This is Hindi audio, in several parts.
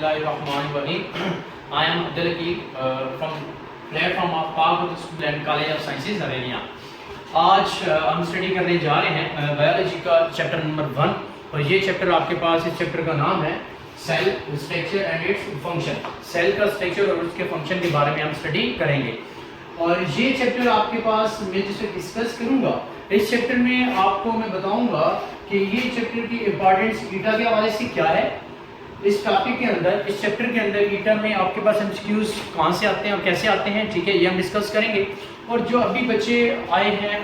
Bismillahirrahmanirrahim. I am Abdul Hakim from platform of Pagod School and College of Sciences हवेलियाँ। आज हम स्टडी करने जा रहे हैं बायोलॉजी का चैप्टर नंबर 1 और ये चैप्टर आपके पास इस चैप्टर का नाम है cell structure and its function. Cell का स्ट्रक्चर और उसके फंक्शन के बारे में हम स्टडी करेंगे और ये चैप्टर आपके पास मैं जिसे डिस्कस करूँगा इस चैप्टर में आपको मैं बताऊंगा कि ये चैप्टर की इंपॉर्टेंस ईटा के हवाले से क्या है। इस टॉपिक के अंदर इस चैप्टर के अंदर ईटा में आपके पास एमसीक्यूज कहाँ से आते हैं और कैसे आते हैं, ठीक है, ये हम डिस्कस करेंगे। और जो अभी बच्चे आए हैं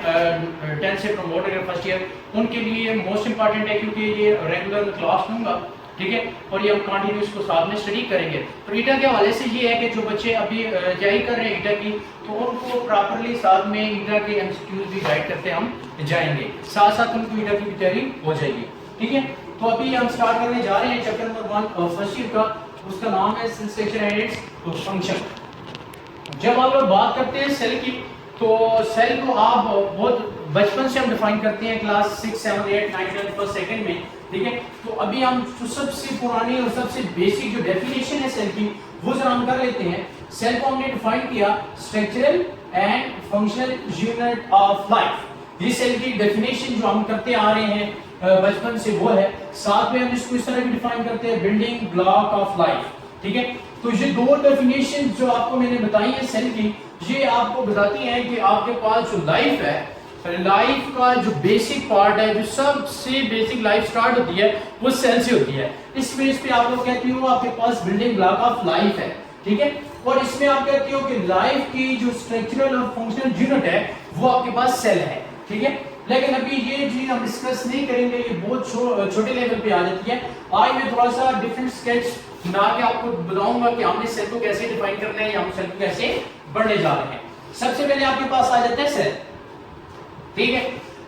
10 से प्रमोट अगर फर्स्ट ईयर उनके लिए मोस्ट इंपॉर्टेंट है क्योंकि ये रेगुलर क्लास लूँगा, ठीक है, और ये हम कंटिन्यूस को साथ में स्टडी करेंगे। तो ईटा के हवाले से ये है कि जो बच्चे अभी तैयारी कर रहे हैं ईटा की तो उनको प्रॉपरली साथ में ईटा के एमसीक्यूज भी गाइड करते हम जाएंगे, साथ साथ उनको ईटा की भी तैयारी हो जाएगी, ठीक है। तो अभी हम स्टार्ट करने जा रहे हैं चैप्टर नंबर 1 फर्स्ट ईयर का, उसका नाम है cell structure and its function. जब आप लोग बात करते हैं सेल की तो सेल को आप बहुत बचपन से हम डिफाइन करते हैं क्लास 6, 7, 8, 9, 10 फर्स्ट सेकंड में, ठीक है। तो अभी हम सबसे पुरानी और सबसे बेसिक जो डेफिनेशन है सेल की वो जरा हम कर लेते हैं। सेल को हमने डिफाइन किया structural and functional unit of life. ये सेल की डेफिनेशन जो हम करते आ रहे हैं बचपन से वो है। साथ में हम इसको इस तरह भी डिफाइन करते हैं बिल्डिंग ब्लॉक ऑफ लाइफ, ठीक है। तो ये दो डेफिनेशन जो आपको मैंने बताई है सेल की, ये आपको बताती हैं कि आपके पास जो लाइफ है, लाइफ का जो बेसिक पार्ट है, जो सबसे बेसिक लाइफ स्टार्ट होती है वो सेल से होती है। इस बेस पे आप लोग कहते हो आपके पास बिल्डिंग ब्लॉक ऑफ लाइफ है, ठीक है। और इसमें आप कहते हो कि लाइफ की जो स्ट्रक्चरल और फंक्शनल यूनिट है वो आपके पास सेल है, ठीक है। लेकिन अभी ये चीज हम डिस्कस नहीं करेंगे, ये बहुत छोटे लेवल पे आ जाती है। आज मैं थोड़ा सा डिफरेंट स्केच बना के आपको बताऊंगा कि हमने सेल को कैसे डिफाइन करना है या हम सेल को कैसे बढ़ने जा रहे हैं। सबसे पहले आपके पास आ जाता है सेल, ठीक है।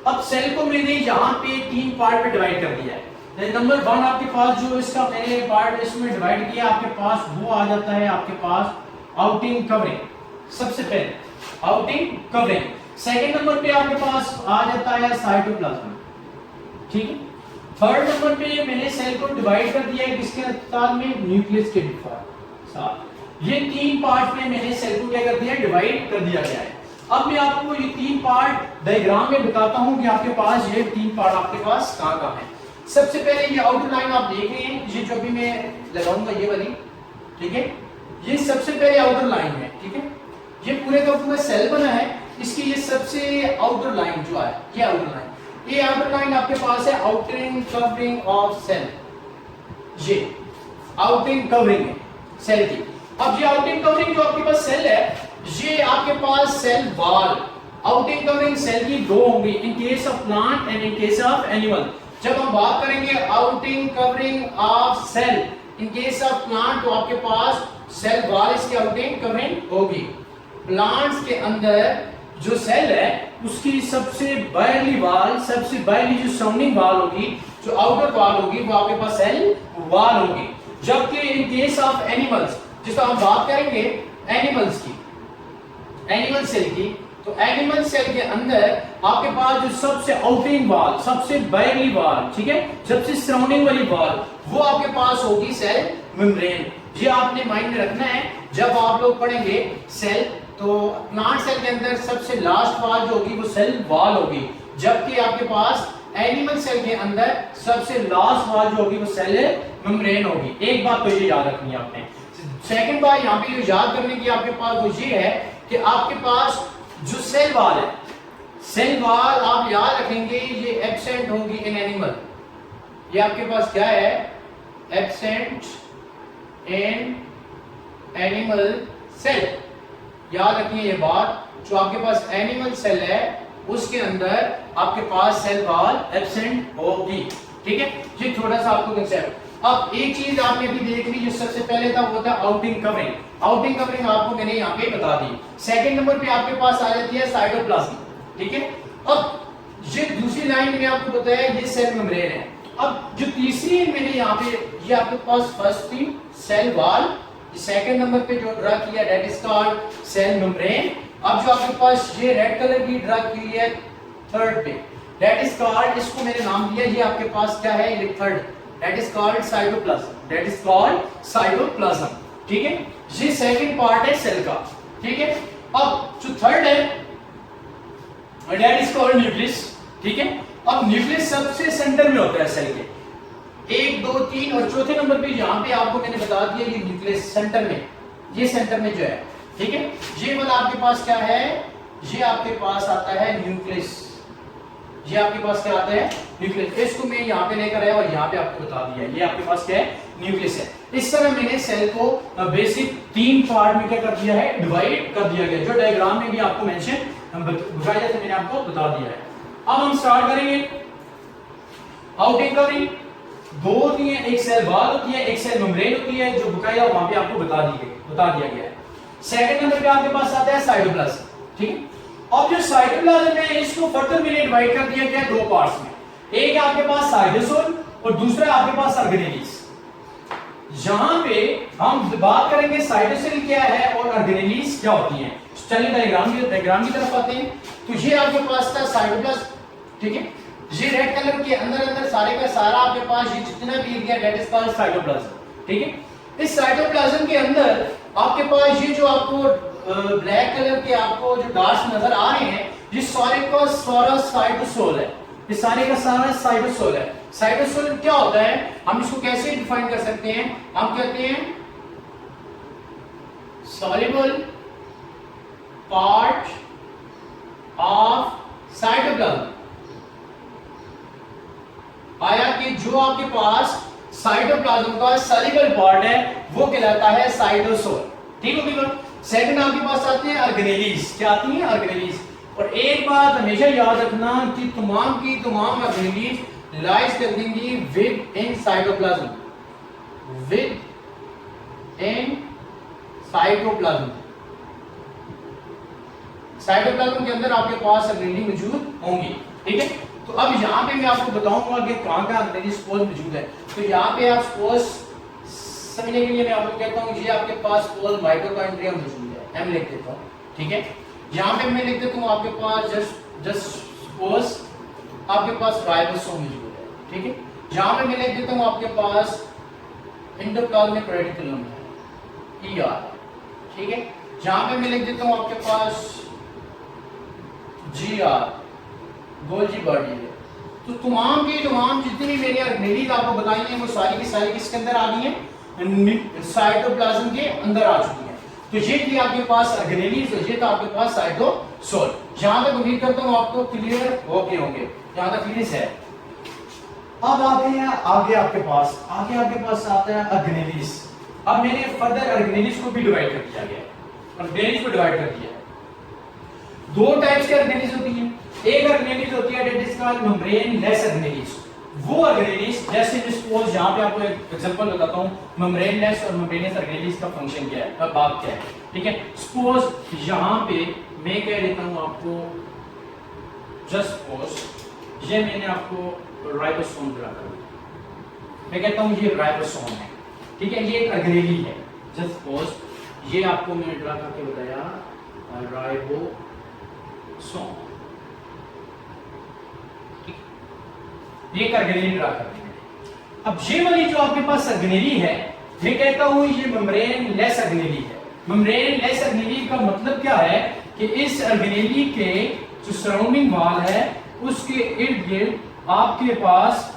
अब सेल को मैंने यहाँ पे 3 पार्ट में डिवाइड कर दिया है। नंबर 1 आपके पास जो इसका मैंने पार्ट इसमें डिवाइड किया आपके पास वो आ जाता है आपके पास आउटिंग कवरिंग। सबसे पहले आउटिंग कवरिंग। सेकंड नंबर पे आपके पास आ जाता है साइटोप्लाज्म, ठीक है। थर्ड नंबर पे मैंने सेल को डिवाइड कर दिया है किसके साथ में, न्यूक्लियस के साथ। ये 3 पार्ट में मैंने सेल को क्या कर दिया है, डिवाइड कर दिया गया है। अब मैं आपको ये 3 पार्ट डायग्राम में बताता हूं कि आपके पास ये 3 पार्ट आपके पास कहां है। सबसे पहले ये आउटर लाइन आप देख रहे हैं, ये जो भी मैं लगाऊंगा ये वाली, ठीक है, ये सबसे पहले आउटर लाइन है, ठीक है। ये पूरे का पूरा सेल बना है, इसकी ये सबसे आउटर लाइन जो है ये आउटर लाइन आपके पास है आउटिंग कवरिंग ऑफ सेल। ये आउटिंग कवरिंग है सेल की। अब ये आउटिंग कवरिंग जो आपके पास सेल है ये आपके पास cell wall. Outing covering cell की 2 होंगी in case of plant and in case of animal. जब हम बात करेंगे outing covering of cell in case of plant तो आपके पास सेल वॉल इसकी आउटिंग कवरिंग होगी। प्लांट्स के अंदर जो सेल है उसकी सबसे बाहरली वॉल, सबसे बाहरली जो सराउंडिंग वॉल होगी, जो आउटर वॉल होगी वो आपके पास सेल वॉल होगी। जबकि इन केस ऑफ एनिमल्स जिसका हम बात करेंगे एनिमल्स की, एनिमल सेल की, तो एनिमल सेल के अंदर आपके पास जो सबसे आउटिंग वॉल, सबसे बाहरली वॉल, ठीक है, सबसे सराउंडिंग वाली वॉल वो आपके पास होगी सेल मेम्ब्रेन। ये आपने माइंड में रखना है जब आप लोग पढ़ेंगे सेल। तो प्लांट सेल के अंदर सबसे लास्ट वॉल जो होगी वो सेल वॉल होगी, जबकि आपके पास एनिमल सेल के अंदर सबसे लास्ट वॉल जो होगी वो सेल मेम्ब्रेन होगी। एक बात तो ये याद रखनी है आपने। सेकंड बात यहाँ पे जो याद करने की आपके पास वो ये है कि आपके पास जो सेल वॉल है, सेल वॉल आप याद रखेंगे ये एब्सेंट होगी इन एनिमल। ये आपके पास क्या है, एब्सेंट इन एनिमल सेल। याद रखिए ये बात, जो आपके पास एनिमल सेल है उसके अंदर आपके पास सेल वॉल एब्सेंट होगी, ठीक है। ये थोड़ा सा आपको कंसेप्ट। अब एक चीज आपने अभी देख ली जो सबसे पहले था वो था आउटिंग कवरिंग। आउटिंग कवरिंग आपको मैंने यहाँ पे बता दी। सेकंड नंबर पे आपके पास आ जाती है साइटोप्लाज्म, ठीक है। अब ये दूसरी लाइन मैंने आपको बताया ये सेल मेम्ब्रेन है। अब जो तीसरी मैंने यहाँ पे ये आपके पास फर्स्ट थी सेल वॉल, सेकंड नंबर पे जो ड्रा किया that is called cell membrane. अब जो आपके पास ये रेड कलर की ड्रा की है थर्ड पे दैट इज कॉल्ड, इसको मैंने नाम दिया ये आपके पास क्या है, ये third that is called cytoplasm, that is called cytoplasm. ठीक है, ये सेकंड पार्ट है सेल का। ठीक है, अब जो थर्ड है दैट इज कॉल्ड न्यूक्लियस। ठीक है, अब न्यूक्लियस सबसे सेंटर में होता है सेल के, 1 2 3 और चौथे नंबर पे यहाँ पे आपको मैंने बता दिया ये न्यूक्लियस सेंटर में, ये सेंटर में जो है। ठीक है, ये वाला आपके पास क्या है, ये आपके पास आता है न्यूक्लियस, ये आपके पास क्या आता है न्यूक्लियस। इसको मैं यहाँ पे लेकर आया और यहाँ पे आपको बता दिया ये आपके पास क्या है न्यूक्लियस है। इस तरह मैंने सेल को बेसिक 3 पार्ट में क्या कर दिया है, डिवाइड कर दिया गया, जो डायग्राम में भी आपको मेंशन बकायदा से मैंने आपको बता दिया है। अब हम स्टार्ट करेंगे आउटिंग कवरिंग। 2 होती है, एक सेल वॉल होती है, एक सेल मेम्ब्रेन होती है, जो बकायदा वहां पे आपको बता दिया गया है। सेकंड नंबर पे आपके पास आता है साइटोप्लाज्म। ठीक है, अब जो साइटोप्लाज्म है इसको फर्दर मैंने डिवाइड कर दिया गया 2 पार्ट्स में, एक है आपके पास साइटोसोल और दूसरा है आपके पास ऑर्गेनेलिस। यहां पे हम बात करेंगे साइटोसोल क्या है और ऑर्गेनेलिस क्या होती है। चलिए डायग्राम की तरफ आते हैं। तो ये आपके पास था साइटोप्लाज्म। ठीक है, ये रेड कलर के अंदर सारे का सारा आपके पास ये जितना भी area that is called cytoplasm. ठीक है, इस साइटोप्लाज्म के अंदर आपके पास ये जो आपको ब्लैक कलर के आपको जो डॉट्स नजर आ रहे हैं, ये सारे का सारा साइटोसोल है, ये सारे का सारा साइटोसोल है। साइटोसोल क्या होता है, हम इसको कैसे डिफाइन कर सकते हैं, हम कहते हैं सॉल्युबल पार्ट ऑफ साइटोप्लाज्म। आया कि जो आपके पास साइटोप्लाज्म का सॉल्युबल पार्ट है वो कहलाता है साइटोसोल। ठीक हो गई। सेकंड आपके पास आते हैं ऑर्गेनेलिस। क्या आती है ऑर्गेनेलिस। और एक बात हमेशा याद रखना कि तमाम की तमाम ऑर्गेनेलिस लाइज कर देंगी with in cytoplasm, with in cytoplasm. Cytoplasm के अंदर आपके पास ऑर्गेनेली मौजूद होंगी। ठीक है, तो अब यहाँ पे मैं आपको बताऊंगा कि कहाँ कहाँ ऑर्गेनेली स्पोज मौजूद है। तो यहाँ पे आप स्पोज समझने के लिए मैं आपको कहता हूँ ये आपके पास स्पोज माइटोकॉन्ड्रिया मौजूद है, मैं लिख देता हूँ। ठीक है, यहाँ पे मैं लिख देता हूँ आपके पास जस्ट स्पोज आपके पास राइबोसोम मौजूद है। ठीक है, यहाँ पे मैं लिख देता हूँ आपके पास एंडोप्लाज्मिक रेटिकुलम है, ER। ठीक है, यहाँ पे मैं लिख देता हूँ आपके पास GR, गोल्जी बॉडी है। तो तमाम की तमाम जितनी भी मैंने ऑर्गेनेलीज आपको बताई हैं वो सारी की सारी किसके अंदर आ गई हैं, साइटोप्लाज्म के अंदर आ चुकी हैं। तो ये थी आपके पास ऑर्गेनेलीज और ये था आपके पास साइटोसोल। जहां तक उम्मीद करता हूं आपको क्लियर ओके होंगे, यहां तक क्लियर है। अब आते हैं आगे आपके पास आता है ऑर्गेनेलीज। अब मैंने फर्दर ऑर्गेनेलीज को भी डिवाइड कर दिया गया है, ऑर्गेनेलीज को डिवाइड कर दिया है। 2 टाइप्स के ऑर्गेनेलीज होती हैं। एक ऑर्गेनेलीज होती है that is called membrane less organelles. वो ऑर्गेनेलीज जैसे सपोज यहां पे आपको एक एग्जांपल बताता हूं, मेम्ब्रेन लेस और मेम्ब्रेनस ऑर्गेनेलीज का फंक्शन क्या है, का बात क्या है। ठीक है, सपोज यहां पे मैं कह देता हूं आपको जस्ट सपोज ये मैंने आपको राइबोसोम ड्रा कर दिया, मैं कहता हूं ये राइबोसोम है। ठीक है, ये एक ऑर्गेनेली है। जस्ट सपोज ये आपको मैंने ड्रा करके बताया राइबोसोम, ये ऑर्गेनेली ड्रा कर देंगे। अब ये वाली जो आपके पास ऑर्गेनेली है मैं कहता हूं ये मेम्ब्रेन लेस ऑर्गेनेली है। मेम्ब्रेन लेस ऑर्गेनेली का मतलब क्या है कि इस ऑर्गेनेली के जो सराउंडिंग वॉल है उसके इर्द गिर्द आपके पास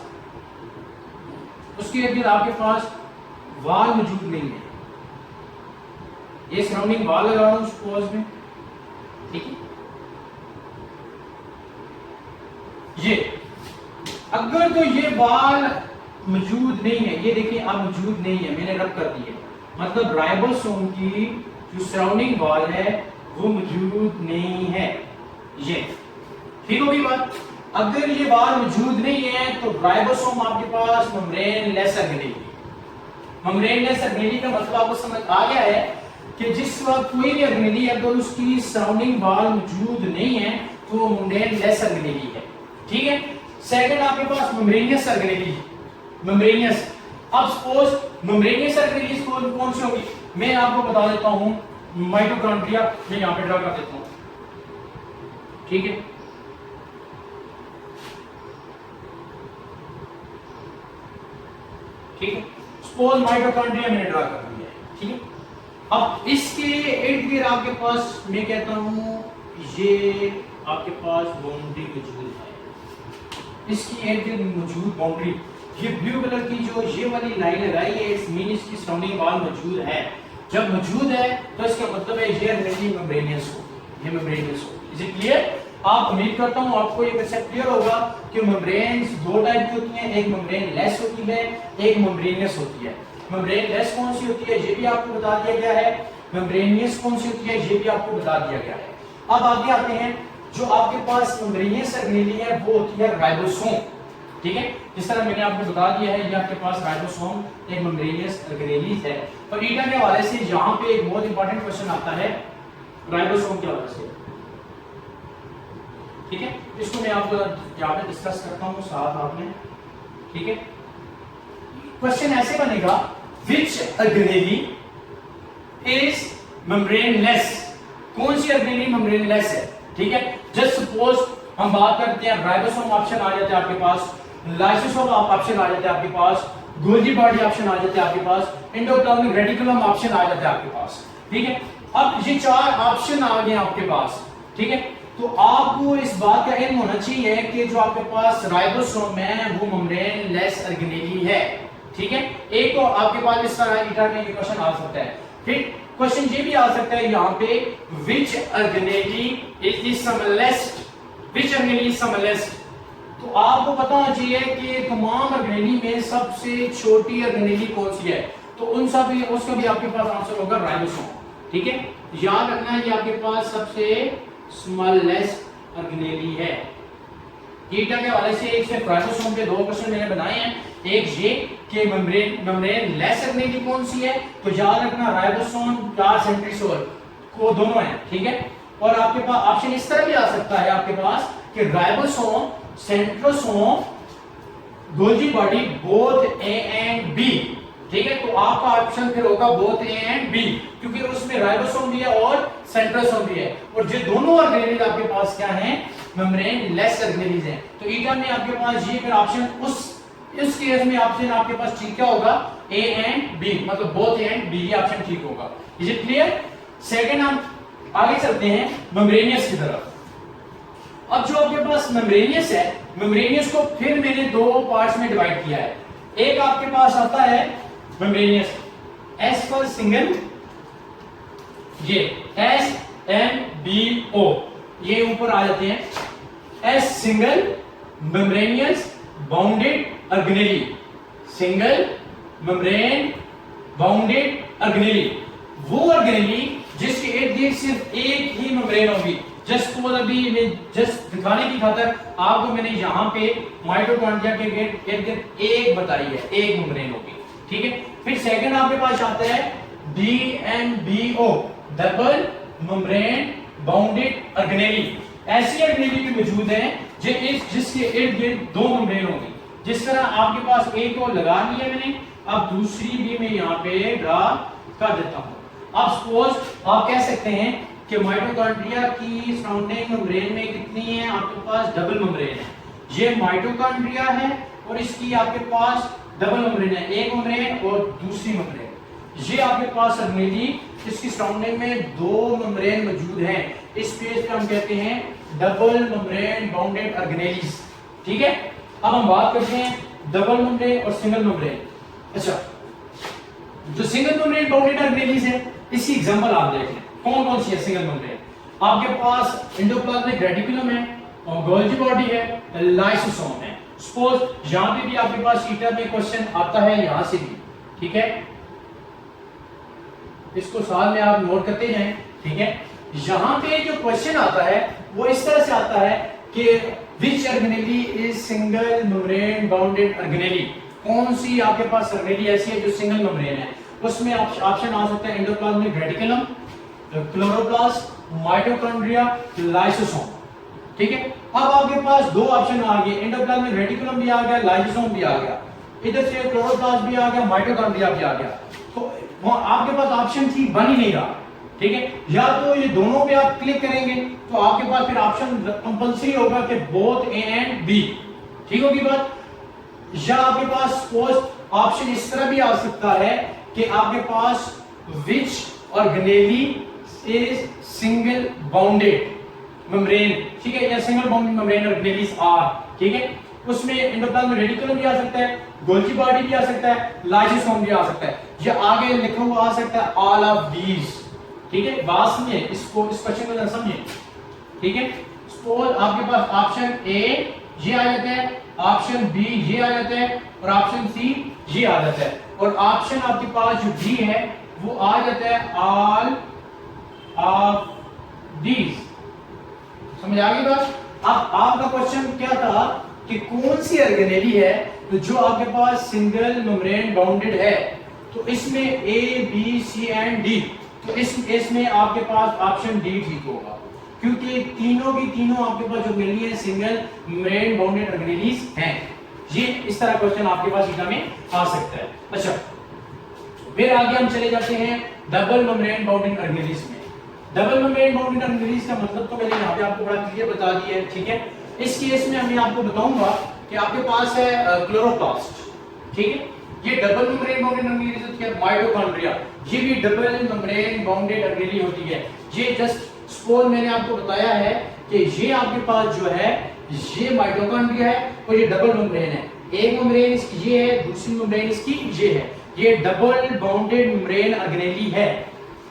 वॉल मौजूद नहीं है। ये सराउंडिंग वॉल लगा रहा हूं सपोज में। ठीक है, ये अगर तो ये वॉल मौजूद नहीं है, ये देखिए अब मौजूद नहीं है, मैंने रब कर दिए, मतलब राइबोसोम की जो सराउंडिंग वॉल है वो मौजूद नहीं है। ये ठीक होगी बात। अगर ये वॉल मौजूद नहीं है तो राइबोसोम आपके पास membrane less organelle. Membrane less organelle का मतलब आपको समझ आ गया है कि जिस वक्त कोई भी ऑर्गेनेली अगर उसकी सराउंडिंग वॉल मौजूद नहीं है तो वो मेम्ब्रेन लेस ऑर्गेनेली है। ठीक है, सेकंड आपके पास मेम्ब्रेनियस ऑर्गेनेली, मेम्ब्रेनियस। अब सपोज मेम्ब्रेनियस ऑर्गेनेली कौन सी होगी, मैं आपको बता देता हूं माइटोकॉन्ड्रिया, मैं यहां पे ड्रा कर देता हूं। ठीक है, सपोज माइटोकॉन्ड्रिया मैंने ड्रा कर दिया है, ठीक है। अब इसके इर्द गिर्द आपके पास मैं कहता हूं ये आपके पास बाउंड्री मौजूद है, इसकी इर्द गिर्द मौजूद बाउंड्री, ये ब्लू कलर की जो ये वाली लाइन लगाई है इट्स मीन इसकी सराउंडिंग वॉल मौजूद है। जब मौजूद है तो इसका मतलब है ये रिलेटिव मेम्ब्रेनियस हो, ये मेम्ब्रेनियस हो। Is it clear? आप उम्मीद करता हूं आपको ये कंसेप्ट क्लियर होगा कि मेम्ब्रेन्स दो टाइप की होती हैं, एक मेम्ब्रेन लेस होती है, एक मेम्ब्रेनियस होती है। मेम्ब्रेन लेस कौन सी होती है ये भी आपको बता दिया गया है, मेम्ब्रेनियस कौन सी होती है ये भी आपको बता दिया गया है। अब आगे आते हैं, जो आपके पास मेम्ब्रेनियस ऑर्गेनेली है वो होती है राइबोसोम, ठीक है। जिस तरह मैंने आपको बता दिया है ये आपके पास राइबोसोम एक मेम्ब्रेनियस ऑर्गेनेली है। तो ईटा के हवाले से यहाँ पे एक बहुत इंपॉर्टेंट क्वेश्चन आता है राइबोसोम के हवाले से, ठीक है। इसको मैं आपको यहाँ पे डिस्कस करता हूँ साथ आपने, ठीक है। क्वेश्चन ऐसे बनेगा, विच ऑर्गेनेली इज मेम्ब्रेनलेस, कौन सी ऑर्गेनेली मेम्ब्रेनलेस है, ठीक है। जस्ट सपोज हम बात करते हैं राइबोसोम ऑप्शन आ जाता है आपके पास, लाइसोसोम ऑप्शन आ जाता है आपके पास, गोल्गी बॉडी ऑप्शन आ जाता है आपके पास, एंडोप्लाज्मिक रेटिकुलम ऑप्शन आ जाता है आपके पास, ठीक है। अब ये चार ऑप्शन आ गए आपके पास, ठीक है। तो आपको इस बात का इल्म होना चाहिए कि जो आपके पास राइबोसोम है वो मेम्ब्रेन लेस ऑर्गेनेली है, ठीक है। एक तो आपके पास इस तरह ईटा में क्वेश्चन आ सकता है। फिर क्वेश्चन ये भी आ सकता है यहाँ पे, which organelle is the smallest, which organelle is smallest. तो आपको पता होना चाहिए कि तमाम ऑर्गेनेली में सबसे छोटी ऑर्गेनेली कौन सी है, तो उन सब उसका भी आपके पास आंसर होगा राइबोसोम, ठीक है। याद रखना है ये आपके पास सबसे स्मॉलेस्ट ऑर्गेनेली है। ईटा के हवाले से एक से राइबोसोम पे दो क्वेश्चन मैंने बनाए हैं, एक ये कि मेम्ब्रेन लेस ऑर्गेनेली कौन सी है, तो याद रखना राइबोसोम या सेंट्रीओल को दोनों है, ठीक है। और आपके पास ऑप्शन इस तरह भी आ सकता है आपके पास कि ribosome, centrosome, Golgi body both A and B, ठीक है। तो आपका ऑप्शन फिर होगा बोथ ए एंड बी, क्योंकि उसमें राइबोसोम भी है और सेंट्रोसोम भी है, और जो दोनों ऑर्गेनेलीज आपके पास क्या हैं, मेम्ब्रेन लेस ऑर्गेनेलीज हैं। तो ईटा में आपके पास ये फिर ऑप्शन इस केस में ऑप्शन आपके पास ठीक क्या होगा, ए एंड बी, मतलब बोथ ए एंड बी, ये ऑप्शन ठीक होगा। Is it clear? सेकंड हम आगे चलते हैं मेम्ब्रेनियस की तरफ। अब जो आपके पास मेम्ब्रेनियस है, मेम्ब्रेनियस को फिर मैंने दो पार्ट्स में डिवाइड किया है। एक आपके पास आता है मेम्ब्रेनियस एस फॉर सिंगल, ये SMBO, ये ऊपर आ जाते हैं, S single membranosus bounded organelle, single membrane bounded organelle, वो ऑर्गेनेली जिसके इर्द गिर्द सिर्फ एक ही मेम्ब्रेन होगी। जस्ट को अभी मैं जस्ट दिखाने की खातर आपको मैंने यहाँ पे माइटोकॉन्ड्रिया के इर्द गिर्द एक बताई है, एक मेम्ब्रेन होगी, ठीक है। फिर सेकंड आपके पास आता है DMBO, double membrane bounded organelle. ऐसी ऑर्गेनेली भी मौजूद है जिसके इर्द गिर्द दो मेम्ब्रेन होगी। जिस तरह आपके पास एक को लगा लिया मैंने, अब दूसरी भी मैं यहाँ पे ड्रा कर देता हूँ। अब सपोज आप कह सकते हैं कि माइटोकॉन्ड्रिया की सराउंडिंग मेम्ब्रेन में कितनी है, आपके पास डबल मेम्ब्रेन है। ये माइटोकॉन्ड्रिया है और इसकी आपके पास डबल मेम्ब्रेन है, एक मेम्ब्रेन और दूसरी मेम्ब्रेन। ये आपके पास ऑर्गेनेली इसकी सराउंडिंग में दो मेम्ब्रेन मौजूद हैं। इस पेज पे हम कहते हैं डबल मेम्ब्रेन बाउंडेड ऑर्गेनेलीज, ठीक है। अब हम बात करते हैं डबल मेम्ब्रेन और सिंगल मेम्ब्रेन। अच्छा, जो सिंगल मेम्ब्रेन बाउंडेड ऑर्गेनेलीज है इसकी एग्जांपल आप देख लें, कौन कौन सी है सिंगल मेम्ब्रेन। आपके पास एंडोप्लाज्मिक रेटिकुलम है और गोल्गी बॉडी है, लाइसोसोम है। सपोज यहां पे भी आपके पास ईटा में क्वेश्चन आता है, यहां से भी, ठीक है। इसको साथ में आप नोट करते जाएं, ठीक है। यहां पे जो क्वेश्चन आता है वो इस तरह से आता है कि which organelle is single membrane bounded organelle, कौन सी आपके पास ऑर्गेनेली ऐसी है जो सिंगल मेम्ब्रेन है। उसमें ऑप्शन आ सकता है endoplasmic reticulum, chloroplast, mitochondria, lysosome, ठीक है। अब आपके पास दो ऑप्शन आ गए, एंडोप्लाज्मिक रेटिकुलम भी आ गया, लाइसोसोम भी आ गया, इधर से क्लोरोप्लास्ट भी आ गया, माइटोकॉन्ड्रिया भी आ गया। तो वो आपके पास ऑप्शन ठीक बन ही नहीं रहा, ठीक है। या तो ये दोनों पे आप क्लिक करेंगे तो आपके पास फिर ऑप्शन कंपलसरी होगा कि बोथ ए एंड बी, ठीक होगी बात। या आपके पास सपोज ऑप्शन इस तरह भी आ सकता है कि आपके पास which organelle is single bounded membrane, ठीक है, या single bounded membrane organelles are, ठीक है। उसमें एंडोप्लाज्म रेडिकुलम भी आ सकता है, गोल्गी बॉडी भी आ सकता है, लाइसोसोम भी आ सकता है, ये आगे लिखा हुआ आ सकता है ऑल ऑफ दीज, ठीक है। बात समझिए इसको, इस क्वेश्चन को समझिए, ठीक है। सपोज आपके पास ऑप्शन ए ये आ जाता है, ऑप्शन बी ये आ जाता है और ऑप्शन सी ये आ जाता है, और ऑप्शन आपके पास जो डी है वो आ जाता है ऑल ऑफ दीज। समझ आ गई बात? अब आपका क्वेश्चन क्या था कि कौन सी ऑर्गेनेली है तो जो आपके पास सिंगल मेम्ब्रेन बाउंडेड है, तो इसमें A B C and D, तो इसमें आपके पास ऑप्शन डी ठीक होगा, क्योंकि तीनों की तीनों आपके पास जो मिली है सिंगल मेम्ब्रेन बाउंडेड ऑर्गेनेलीज हैं। ये इस तरह क्वेश्चन आपके पास एग्जाम में आ सकता है। अच्छा, फिर आगे हम चले जाते हैं डबल मेम्ब्रेन बाउंडेड ऑर्गेनेलीज में। डबल मेम्ब्रेन बाउंडेड ऑर्गेनेलीज का मतलब तो मैंने यहाँ पे आपको बड़ा क्लियर बता दिया है, ठीक है। इस केस में मैं आपको बताऊंगा कि आपके पास है क्लोरोप्लास्ट, ठीक है। ये डबल मेम्ब्रेन बाउंडेड ऑर्गेनेलीज होती है। माइटोकॉन्ड्रिया, ये भी डबल मेम्ब्रेन बाउंडेड ऑर्गेनेली होती है। ये जस्ट सपोज मैंने आपको बताया है कि ये आपके पास जो है ये माइटोकॉन्ड्रिया है और ये डबल मेम्ब्रेन है। एक मेम्ब्रेन इसकी ये है, दूसरी मेम्ब्रेन इसकी ये है। ये डबल बाउंडेड मेम्ब्रेन ऑर्गेनेली है,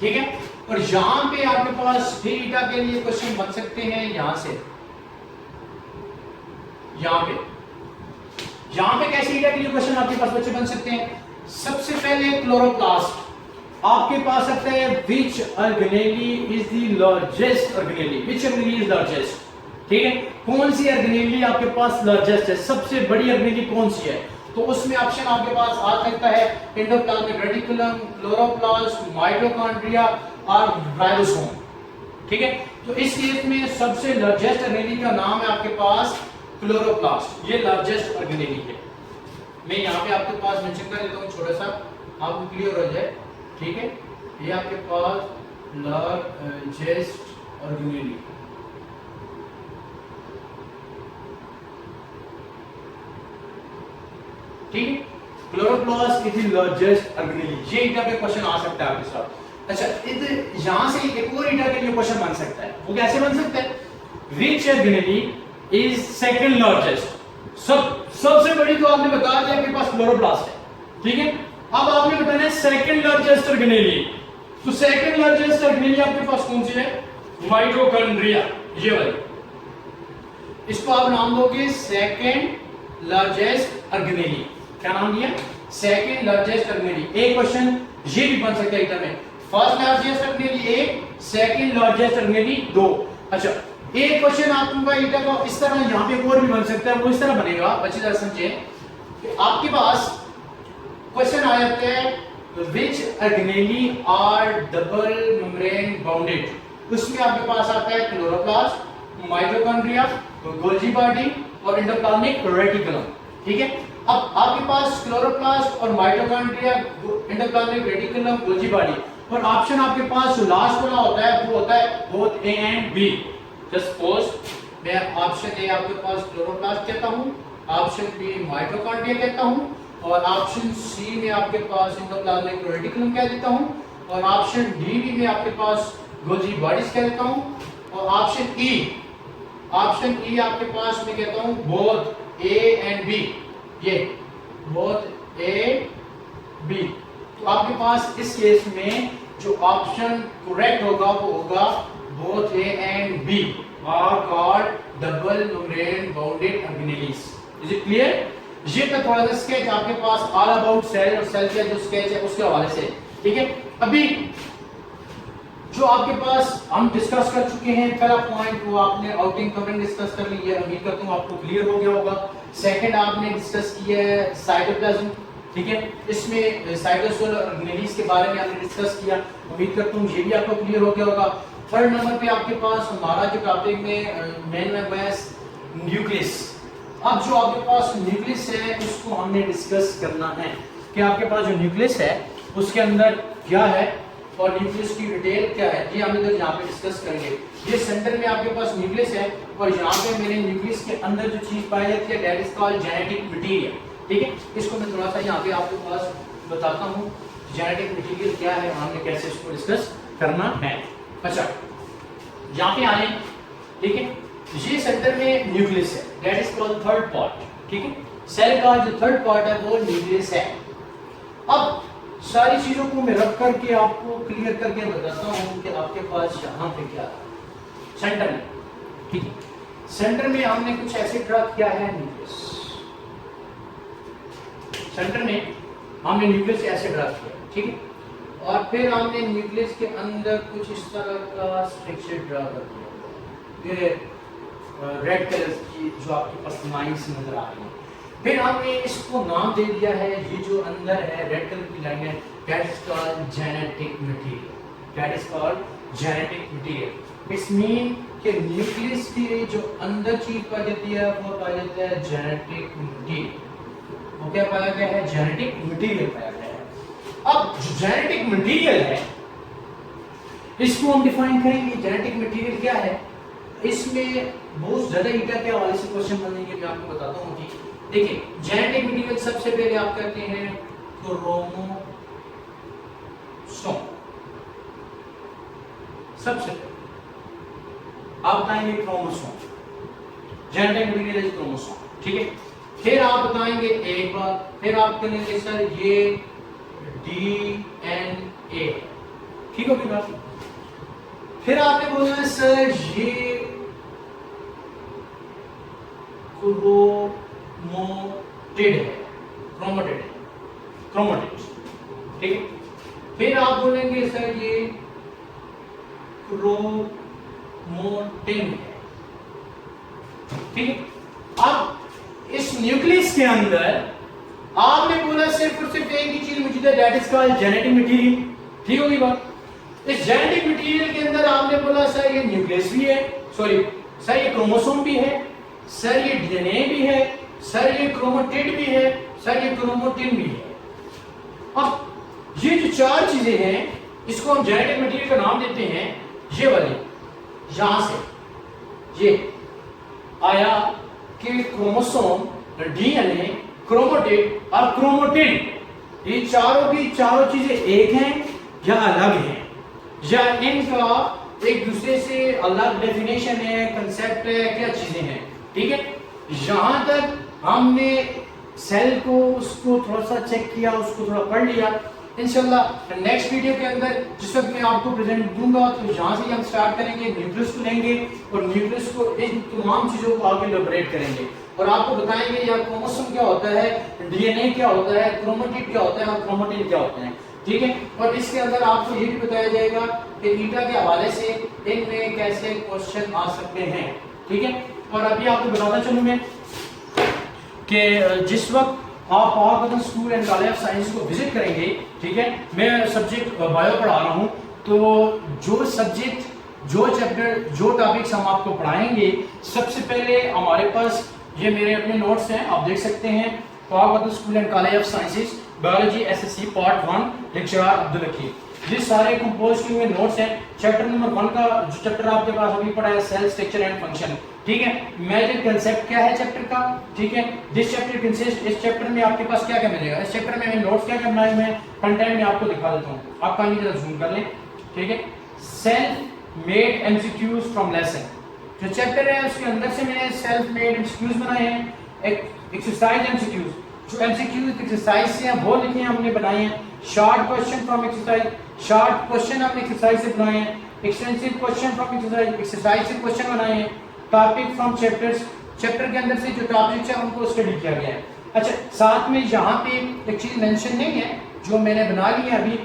ठीक है। और यहां पे आपके पास फिर ईटा के लिए क्वेश्चन बन सकते हैं यहां से, यहां पे कैसे ईटा के लिए क्वेश्चन आपके पास बच्चे बन सकते हैं। सबसे पहले क्लोरोप्लास्ट आपके पास सकता है which organelle is the largest organelle, which organelle is largest, ठीक है। कौन सी ऑर्गेनेली आपके पास लार्जेस्ट है, सबसे बड़ी ऑर्गेनेली कौन सी है, तो उसमें ऑप्शन आपके पास आ सकता है एंडोप्लाज्मिक रेटिकुलम, क्लोरोप्लास्ट, माइटोकॉन्ड्रिया और राइबोसोम, ठीक है। तो इस केस में सबसे लार्जेस्ट ऑर्गेनेली का नाम है आपके पास क्लोरोप्लास्ट, ये लार्जेस्ट ऑर्गेनेली है। मैं यहाँ पे आपके पास मेंशन कर देता हूँ छोटा सा, आपको क्लियर हो जाए, ठीक है। ये आपके पास लार्जेस्ट ऑर्गेनेली, ठीक है। Chloroplast is the largest organelle, ये ईटा पे क्वेश्चन आ सकता है आपके साथ। अच्छा, यहां से एक और ईटा के लिए क्वेश्चन बन सकता है, वो कैसे बन सकता है, which organelle is second largest. सबसे बड़ी तो आपने बता दिया आपके पास क्लोरोप्लास्ट है, ठीक है। अब आपने बताना है सेकंड लार्जेस्ट ऑर्गेनेली, तो सेकंड लार्जेस्ट ऑर्गेनेली आपके पास कौन सी है, माइटोकॉन्ड्रिया, ये वाली। इसको आप नाम दोगे सेकंड लार्जेस्ट ऑर्गेनेली, क्या नाम दिया, सेकंड लार्जेस्ट ऑर्गेनेली। एक क्वेश्चन ये भी बन सकता है इधर में, फर्स्ट लार्जेस्ट ऑर्गेनेली एक, सेकंड लार्जेस्ट ऑर्गेनेली दो। अच्छा, एक क्वेश्चन आपका इधर को इस तरह यहां पे और भी बन सकता है, वो इस तरह बनेगा, अच्छी तरह समझे। आपके पास क्वेश्चन आ जाता है which organelle are double membrane bounded, उसमें आपके पास आता है क्लोरोप्लास्ट, माइटोकॉन्ड्रिया, गोल्गी बॉडी और एंडोप्लाज्मिक रेटिकुलम, ठीक है। अब आपके पास क्लोरोप्लास्ट और mitochondria, endoplasmic reticulum, Golgi body, और ऑप्शन आपके पास जो लास्ट वाला होता है वो होता है both A and B. Just suppose मैं ऑप्शन ए आपके पास क्लोरोप्लास्ट कहता हूं, ऑप्शन बी माइटोकॉन्ड्रिया कहता हूं, और ऑप्शन सी में आपके पास एंडोप्लाज्मिक रेटिकुलम कह देता हूं, और ऑप्शन डी भी में आपके पास गोल्गी बॉडीज कह देता हूं, और ऑप्शन ई आपके पास मैं कहता हूं बोथ ए एंड बी, ये बोथ ए बी। तो आपके पास इस केस में जो ऑप्शन करेक्ट होगा वो होगा both A and B are called double membrane bounded organelles. Is it clear? ये का थोड़ा सा स्केच आपके पास ऑल अबाउट सेल और सेल का जो स्केच है उसके हवाले से, ठीक है। अभी जो आपके पास हम डिस्कस कर चुके हैं, पहला पॉइंट वो आपने आउटिंग कवरिंग डिस्कस कर ली है, उम्मीद करता हूं आपको क्लियर हो गया होगा। सेकंड आपने डिस्कस किया है साइटोप्लाज्म, ठीक है, इसमें साइटोसोल ऑर्गेनेलीज के बारे में हमने डिस्कस किया, उम्मीद करता हूं ये भी आपको क्लियर हो गया होगा। थर्ड नंबर पे आपके पास हमारा जो टॉपिक में मेन है न्यूक्लियस। अब जो आपके पास न्यूक्लियस है उसको हमने डिस्कस करना है कि आपके पास जो न्यूक्लियस है उसके अंदर क्या है और न्यूक्लियस की डिटेल क्या है, ये हम इधर यहाँ पे डिस्कस करेंगे। ये सेंटर में आपके पास न्यूक्लियस है और यहाँ पे मेरे न्यूक्लियस के अंदर जो चीज पाई जाती है that is called genetic material. ठीक है, इसको मैं थोड़ा सा यहाँ पे आपके पास बताता हूँ जेनेटिक मटेरियल क्या है, हमने कैसे इसको डिस्कस करना है। अच्छा, यहाँ पे आए, ठीक है, ये सेंटर में न्यूक्लियस है, that is called third part. ठीक है, सेल का जो थर्ड पार्ट है वो न्यूक्लियस है। अब सारी चीजों को मैं रख करके आपको क्लियर करके बताता हूँ कि आपके पास यहाँ पे क्या है सेंटर में। ठीक है, सेंटर में हमने कुछ ऐसे ड्रा किया है न्यूक्लियस, सेंटर में हमने न्यूक्लियस ऐसे ड्रा किया, ठीक है, और फिर हमने न्यूक्लियस के अंदर कुछ इस तरह का स्ट्रक्चर ड्रा कर दिया, ये रेड कलर की जो आपके पास लाइंस नजर आ रही है। फिर हमने इसको नाम दे दिया है, ये जो अंदर है रेड कलर की लाइन है, that is called genetic material, that is called genetic material. It's mean कि न्यूक्लियस की जो अंदर चीज पाई जाती है वो पाया जाता है जेनेटिक मटेरियल। वो क्या पाया गया है? जेनेटिक मटेरियल पाया गया है। अब जो जेनेटिक मटेरियल है इसको हम डिफाइन करेंगे। जेनेटिक मटेरियल क्या है? इसमें बहुत ज्यादा ईटा के हवाले से क्वेश्चन बनेंगे, मैं आपको बताता हूँ कि देखिए जेनेटिक मटेरियल सबसे पहले आप कहते हैं क्रोमोसोम, सबसे पहले आप बताएंगे chromosome, genetic material is chromosome. ठीक है, फिर आप बताएंगे एक बार, फिर आप कहेंगे सर ये डीएनए, ठीक होगी बात। फिर आपने बोलना है सर ये क्रोमोटिड है, क्रोमोटिड है, क्रोमोटिड, ठीक है। फिर आप बोलेंगे सर ये क्रोमोटिन है, ठीक है। अब इस न्यूक्लियस के अंदर आपने बोला सिर्फ और सिर्फ एक ही चीज मौजूद है, that is called genetic material, ठीक होगी बात। इस जेनेटिक मटेरियल के अंदर आपने बोला सर ये न्यूक्लियस भी है, सॉरी सर ये क्रोमोसोम भी है, सर ये डीएनए भी है, सर ये क्रोमोटिड भी है, सर ये क्रोमोटिन भी है। अब ये जो चार चीजें हैं इसको हम जेनेटिक मटेरियल का नाम देते हैं। ये वाले यहां से ये आया कि क्रोमोसोम, डीएनए, क्रोमोटिड और क्रोमोटिन, ये चारों की चारों चीजें एक हैं या अलग हैं, या इनका एक दूसरे से अलग डेफिनेशन है, कंसेप्ट है, क्या चीजें हैं, ठीक है। यहां तक हमने सेल को उसको थोड़ा सा चेक किया, उसको थोड़ा पढ़ लिया। इंशाल्लाह नेक्स्ट वीडियो के अंदर जिस वक्त मैं आपको प्रेजेंट दूंगा तो यहाँ से हम स्टार्ट करेंगे, न्यूक्लियस को लेंगे और न्यूक्लियस को इन तमाम चीजों को आगे इलैबोरेट करेंगे और आपको बताएंगे यार क्रोमोसोम क्या होता है, डीएनए क्या होता है, क्रोमोटिड क्या होता है और क्रोमोटिन क्या होता है, ठीक है। और इसके अंदर आपको ये भी बताया जाएगा कि ईटा के हवाले से इनमें कैसे क्वेश्चन आ सकते हैं, ठीक है। और अभी आपको बताता चलूं मैं कि जिस वक्त आप पाक school and college of science को विजिट करेंगे, ठीक है, मैं सब्जेक्ट बायो पढ़ा रहा हूँ, तो जो सब्जेक्ट, जो चैप्टर, जो टॉपिक्स हम आपको पढ़ाएंगे, सबसे पहले हमारे पास ये मेरे अपने नोट्स हैं, आप देख सकते हैं। Pak school and college of sciences biology SSC part 1 lecturer Abdul Hakeem, ये सारे कंपोज किए हुए नोट्स हैं। चैप्टर नंबर 1 का जो चैप्टर आपके पास अभी पढ़ा है सेल स्ट्रक्चर एंड फंक्शन, ठीक है। मेजर कंसेप्ट क्या है चैप्टर का, ठीक है। दिस चैप्टर कंसिस्ट, इस चैप्टर में आपके पास क्या क्या मिलेगा, इस चैप्टर में नोट्स क्या क्या बनाए हुए हैं, कंटेंट में आपको दिखा देता हूँ, आप काफी जरा जूम कर लें, ठीक है। Self made MCQs from lesson, जो चैप्टर है उसके अंदर से मैंने सेल्फ मेड एमसीक्यूज बनाए हैं, एक्सरसाइज एमसीक्यूज, जो एमसीक्यूज एक्सरसाइज से हैं वो लिखे हमने बनाए हैं। Short question from exercise, short question हमने एक्सरसाइज से बनाए हैं। Extensive question from exercise, exercise से क्वेश्चन बनाए हैं। टॉपिक फ्रॉम चैप्टर्स, चैप्टर के अंदर से जो टॉपिक्स है उनको स्टडी किया गया है। अच्छा, साथ में यहाँ पे एक चीज मेंशन नहीं है जो मैंने बना ली है अभी,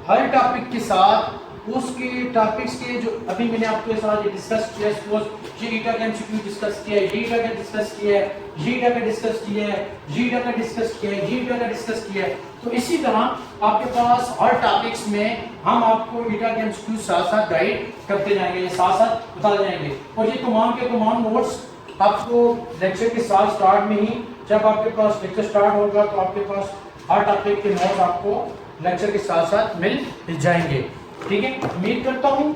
हर टॉपिक के साथ उसके टॉपिक्स के जो अभी मैंने आपके साथ डिस्कस किया, सपोज ये ईटा का एमसीक्यू डिस्कस किया है, ये ईटा का डिस्कस किया है, ये ईटा का डिस्कस किया है, ये ईटा का डिस्कस किया है, ये ईटा का डिस्कस किया है, तो इसी तरह आपके पास हर टॉपिक्स में हम आपको ईटा के एमसीक्यू साथ साथ गाइड करते जाएंगे, साथ साथ बताते जाएंगे। और ये तमाम के तमाम नोट्स आपको लेक्चर के साथ स्टार्ट में ही, जब आपके पास लेक्चर स्टार्ट होगा तो आपके पास हर टॉपिक के नोट्स आपको लेक्चर के साथ साथ मिल जाएंगे, ठीक है। उम्मीद करता हूं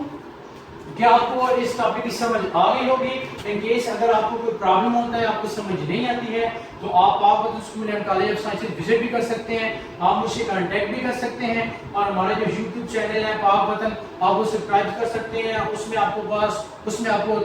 क्या आपको इस टॉपिक की समझ आ गई होगी? इन केस अगर आपको कोई प्रॉब्लम होता है, आपको समझ नहीं आती है, तो आप पाक वतन school and college of sciences visit भी कर सकते हैं, आप मुझसे कांटेक्ट भी कर सकते हैं, और हमारे जो यूट्यूब चैनल है पाक वतन, आप उसे सब्सक्राइब कर सकते हैं, उसमें आपको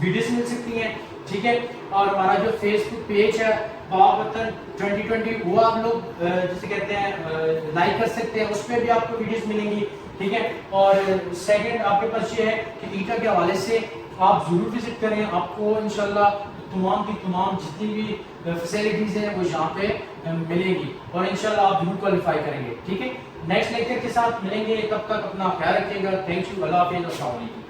वीडियोस मिल सकती हैं, ठीक है। और हमारा जो फेसबुक पेज है पाक वतन 2020, वो आप लोग जैसे कहते हैं लाइक कर सकते हैं, उस पर भी आपको वीडियोस मिलेंगी, ठीक है। और सेकंड आपके पास ये है कि ईटा के हवाले से आप जरूर विजिट करें, आपको इंशाल्लाह तमाम की तमाम जितनी भी फैसिलिटीज हैं वो यहाँ पे मिलेंगी, और इंशाल्लाह आप जरूर क्वालिफाई करेंगे, ठीक है। नेक्स्ट लेक्चर के साथ मिलेंगे, तब तक अपना ख्याल रखिएगा। थैंक यू, अल्लाह हाफिज़, अस्सलाम वालेकुम।